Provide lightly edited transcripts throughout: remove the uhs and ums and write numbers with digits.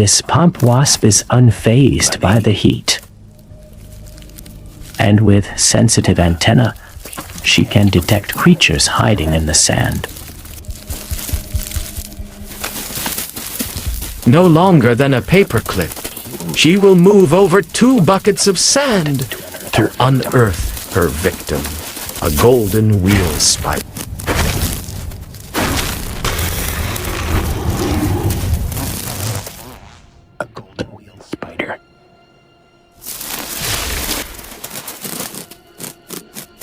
This pump wasp is unfazed by the heat. And with sensitive antennae, she can detect creatures hiding in the sand. No longer than a paperclip, she will move over 2 buckets of sand to unearth her victim, a golden wheel spider. A golden wheel spider.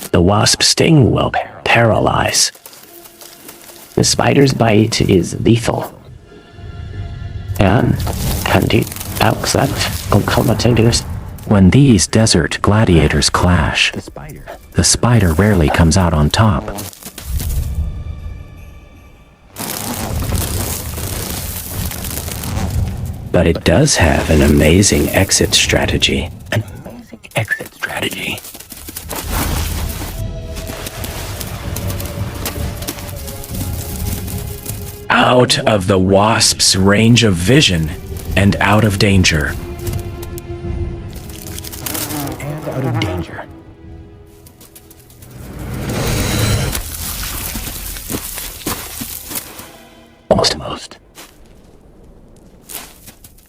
The wasp sting will paralyze. The spider's bite is lethal. And can it accept accommodators? When these desert gladiators clash, the spider rarely comes out on top. But it does have an amazing exit strategy. An amazing exit strategy. Out of the wasp's range of vision and out of danger. And out of danger. Almost.